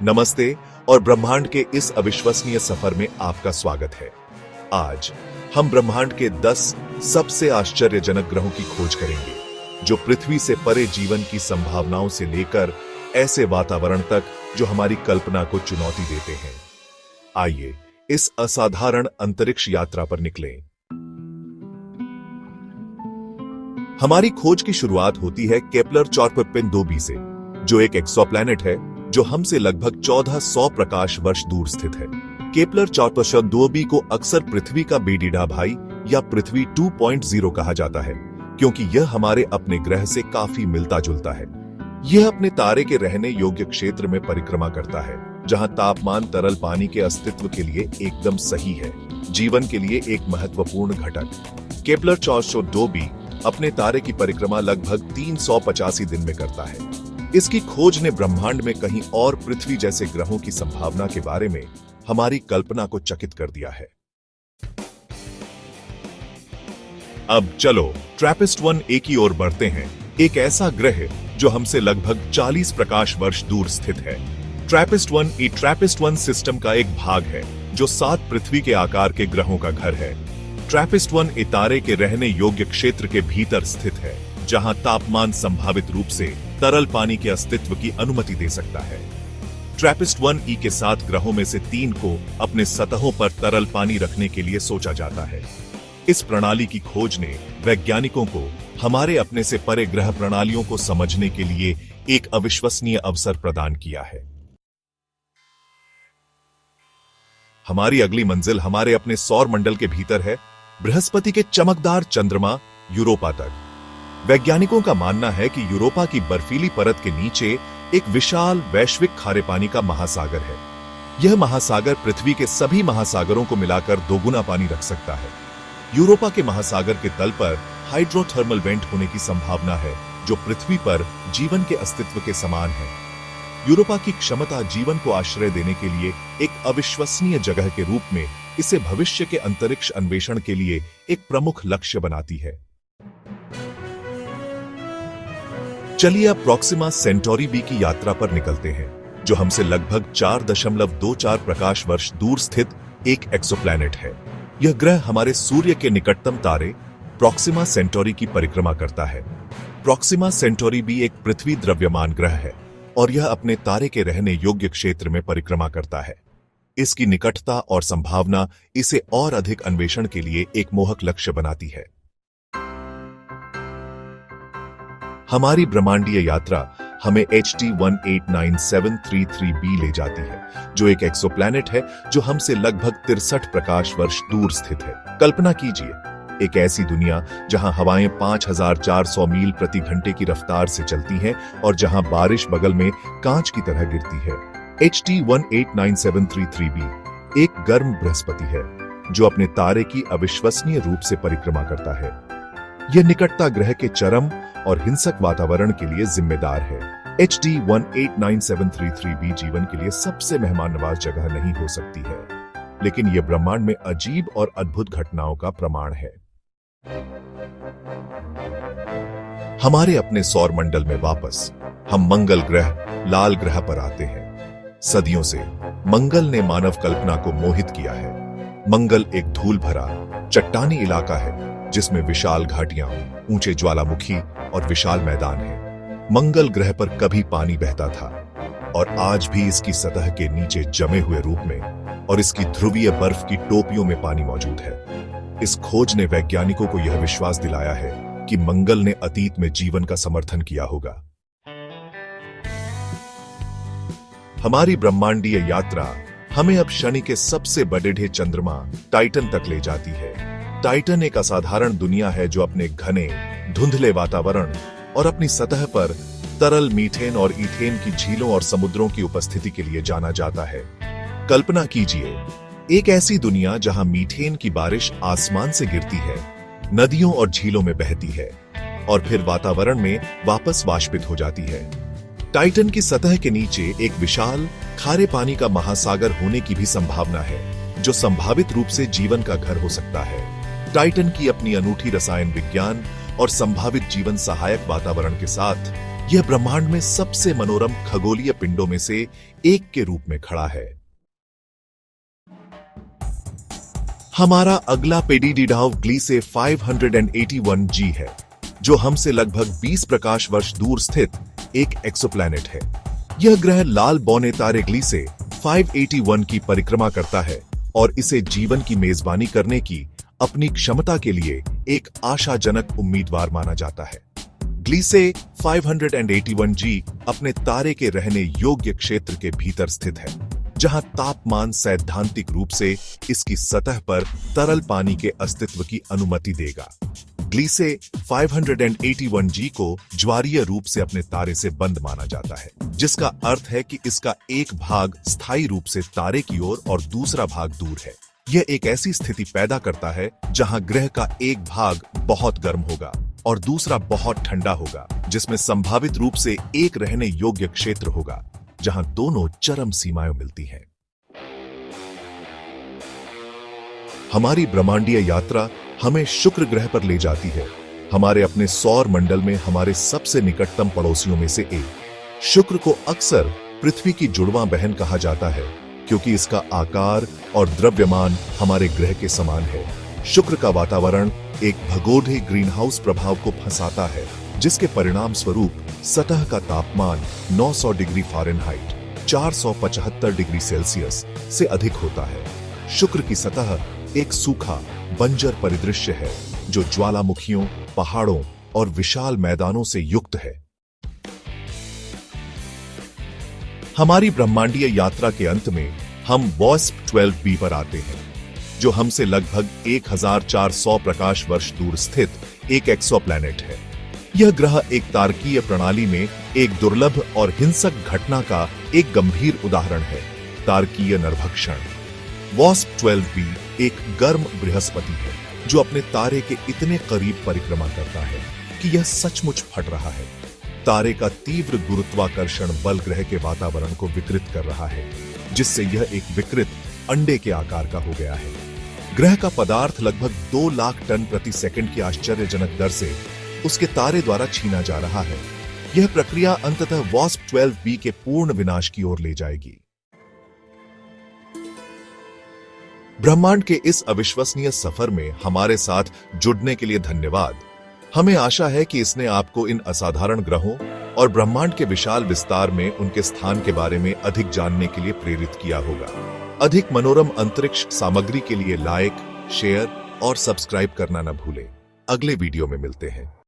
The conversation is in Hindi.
नमस्ते और ब्रह्मांड के इस अविश्वसनीय सफर में आपका स्वागत है। आज हम ब्रह्मांड के 10 सबसे आश्चर्यजनक ग्रहों की खोज करेंगे, जो पृथ्वी से परे जीवन की संभावनाओं से लेकर ऐसे वातावरण तक जो हमारी कल्पना को चुनौती देते हैं। आइए इस असाधारण अंतरिक्ष यात्रा पर निकलें। हमारी खोज की शुरुआत होती है केपलर 4.2b से, जो एक एक्सोप्लैनेट है जो हमसे लगभग 1400 प्रकाश वर्ष दूर स्थित है। केपलर 4.2b को अक्सर पृथ्वी का बेडीडा भाई या पृथ्वी 2.0 कहा जाता है, क्योंकि यह हमारे अपने ग्रह से काफी मिलता जुलता है। यह अपने तारे के रहने योग्य क्षेत्र में परिक्रमा करता है, जहां तापमान तरल पानी के अस्तित्व के लिए एकदम सही है, जीवन के लिए एक महत्वपूर्ण घटक। केपलर 4.2b अपने तारे की परिक्रमा लगभग 385 दिन में करता है। इसकी खोज ने ब्रह्मांड में कहीं और पृथ्वी जैसे ग्रहों की संभावना के बारे में हमारी कल्पना को चकित कर दिया है। अब चलो ट्रैपिस्ट-1a की ओर बढ़ते हैं, एक ऐसा ग्रह जो हमसे लगभग 40 प्रकाश वर्ष दूर स्थित है। ट्रैपिस्ट-1a ट्रैपिस्ट-1 सिस्टम का एक भाग है जो 7 पृथ्वी के आकार के ग्रहों का घर है। ट्रैपिस्ट-1a तारे के रहने योग्य क्षेत्र के भीतर स्थित है, जहां तापमान संभावित रूप से तरल पानी के अस्तित्व की अनुमति दे सकता है। ट्रैपिस्ट-1e के 7 ग्रहों में से 3 को अपने सतहों पर तरल पानी रखने के लिए सोचा जाता है। इस प्रणाली की खोज ने वैज्ञानिकों को हमारे अपने से परे ग्रह प्रणालियों को समझने के लिए एक अविश्वसनीय अवसर प्रदान किया है। हमारी अगली मंजिल हमारे अपने सौर मंडल के भीतर है, बृहस्पति के चमकदार चंद्रमा यूरोपा तक। वैज्ञानिकों का मानना है कि यूरोपा की बर्फीली परत के नीचे एक विशाल वैश्विक खारे पानी का महासागर है। यह महासागर पृथ्वी के सभी महासागरों को मिलाकर 2 गुना पानी रख सकता है। यूरोपा के महासागर के तल पर हाइड्रोथर्मल वेंट होने की संभावना है, जो पृथ्वी पर जीवन के अस्तित्व के समान है। यूरोपा की क्षमता जीवन को आश्रय देने के लिए एक अविश्वसनीय जगह के रूप में इसे भविष्य के अंतरिक्ष अन्वेषण के लिए एक प्रमुख लक्ष्य बनाती है। चलिए अब प्रॉक्सिमा सेंटोरी बी की यात्रा पर निकलते हैं, जो हमसे लगभग 4.24 प्रकाश वर्ष दूर स्थित एक एक्सोप्लैनेट है। यह ग्रह हमारे सूर्य के निकटतम तारे प्रॉक्सिमा सेंटोरी की परिक्रमा करता है। प्रॉक्सिमा सेंटोरी बी एक पृथ्वी द्रव्यमान ग्रह है और यह अपने तारे के रहने योग्य क्षेत्र में परिक्रमा करता है। इसकी निकटता और संभावना इसे और अधिक अन्वेषण के लिए एक मोहक लक्ष्य बनाती है। हमारी ब्रह्मांडीय यात्रा हमें HT 189733b ले जाती है, जो एक एक्सोप्लैनेट है जो हमसे लगभग 63 प्रकाश वर्ष दूर स्थित है। कल्पना कीजिए, एक ऐसी दुनिया जहां हवाएं 5400 मील प्रति घंटे की रफ्तार से चलती हैं और जहां बारिश बगल में कांच की तरह गिरती है। HT 189733b एक गर्म बृहस्पति है जो अपने तारे की अविश्वसनीय रूप से परिक्रमा करता है। यह निकटता ग्रह के चरम और हिंसक वातावरण के लिए जिम्मेदार है। HT 189733b जीवन के लिए सबसे मेहमान नवाज जगह नहीं हो सकती है, लेकिन यह ब्रह्मांड में अजीब और अद्भुत घटनाओं का प्रमाण है। हमारे अपने सौर मंडल में वापस हम मंगल ग्रह लाल ग्रह पर आते हैं। सदियों से मंगल ने मानव कल्पना को मोहित किया है। मंगल एक धूल भरा चट्टानी इलाका है जिसमें विशाल घाटियां, ऊंचे ज्वालामुखी और विशाल मैदान है। मंगल ग्रह पर कभी पानी बहता था और आज भी इसकी सतह के नीचे जमे हुए रूप में और इसकी ध्रुवीय बर्फ की टोपियों में पानी मौजूद है। इस खोज ने वैज्ञानिकों को यह विश्वास दिलाया है कि मंगल ने अतीत में जीवन का समर्थन किया होगा। हमारी ब्रह्मांडीय यात्रा हमें अब शनि के सबसे बड़े चंद्रमा टाइटन तक ले जाती है। टाइटन एक असाधारण दुनिया है जो अपने घने, धुंधले वातावरण और अपनी सतह पर तरल मीथेन और ईथेन की झीलों और समुद्रों की उपस्थिति के लिए जाना जाता है। कल्पना कीजिए, एक ऐसी दुनिया जहां मीथेन की बारिश आसमान से गिरती है, नदियों और झीलों में बहती है और फिर वातावरण में वापस वाष्पित हो जाती है। टाइटन की सतह के नीचे एक विशाल खारे पानी का महासागर होने की भी संभावना है, जो संभावित रूप से जीवन का घर हो सकता है। टाइटन की अपनी अनूठी रसायन विज्ञान और संभावित जीवन सहायक वातावरण के साथ यह ब्रह्मांड में सबसे मनोरम खगोलीय पिंडों में से एक के रूप में खड़ा है। हमारा अगला पेडिडिडाव ग्लीसे 581g है, जो हमसे लगभग 20 प्रकाश वर्ष दूर स्थित एक एक्सोप्लैनेट है। यह ग्रह लाल बौने तारे ग्लीसे 581 की परिक्रमा करता है और इसे जीवन की मेजबानी करने की अपनी क्षमता के लिए एक आशाजनक उम्मीदवार माना जाता है। ग्लीसे 581g अपने तारे के रहने योग्य क्षेत्र के भीतर स्थित है, जहां तापमान सैद्धांतिक रूप से इसकी सतह पर तरल पानी के अस्तित्व की अनुमति देगा। ग्लीसे 581g को ज्वारीय रूप से अपने तारे से बंद माना जाता है, जिसका अर्थ है कि इसका एक भाग स्थायी रूप से तारे की ओर और दूसरा भाग दूर है। यह एक ऐसी स्थिति पैदा करता है जहां ग्रह का एक भाग बहुत गर्म होगा और दूसरा बहुत ठंडा होगा, जिसमें संभावित रूप से एक रहने योग्य क्षेत्र होगा जहां दोनों चरम सीमाएं मिलती हैं। हमारी ब्रह्मांडीय यात्रा हमें शुक्र ग्रह पर ले जाती है, हमारे अपने सौर मंडल में हमारे सबसे निकटतम पड़ोसियों में से एक। शुक्र को अक्सर पृथ्वी की जुड़वां बहन कहा जाता है, क्योंकि इसका आकार और द्रव्यमान हमारे ग्रह के समान है। शुक्र का वातावरण एक भगोड़े ग्रीनहाउस प्रभाव को फंसाता है, जिसके परिणाम स्वरूप सतह का तापमान 900 डिग्री फ़ारेनहाइट 475 डिग्री सेल्सियस से अधिक होता है। शुक्र की सतह एक सूखा बंजर परिदृश्य है, जो ज्वालामुखियों, पहाड़ों और विशाल मैदानों से युक्त है। हमारी ब्रह्मांडीय यात्रा के अंत में हम WASP 12b पर आते हैं, जो हमसे लगभग 1400 प्रकाश वर्ष दूर स्थित एक एक्सोप्लैनेट है। यह ग्रह एक तारकीय प्रणाली में एक दुर्लभ और हिंसक घटना का एक गंभीर उदाहरण है, तारकीय नरभक्षण। WASP 12b एक गर्म बृहस्पति है, जो अपने तारे के इतने करीब परिक्रमा करता है कि यह सचमुच फट रहा है। तारे का तीव्र गुरुत्वाकर्षण बल ग्रह के वातावरण को विकृत कर रहा है, जिससे यह एक विकृत अंडे के आकार का हो गया है। ग्रह का पदार्थ लगभग 2 लाख टन प्रति सेकंड की आश्चर्यजनक दर से उसके तारे द्वारा छीना जा रहा है। यह प्रक्रिया अंततः WASP 12b के पूर्ण विनाश की ओर ले जाएगी। ब्रह्मांड के इस अविश्वसनीय सफर में हमारे साथ जुड़ने के लिए धन्यवाद। हमें आशा है कि इसने आपको इन असाधारण ग्रहों और ब्रह्मांड के विशाल विस्तार में उनके स्थान के बारे में अधिक जानने के लिए प्रेरित किया होगा। अधिक मनोरम अंतरिक्ष सामग्री के लिए लाइक, शेयर और सब्सक्राइब करना न भूलें। अगले वीडियो में मिलते हैं।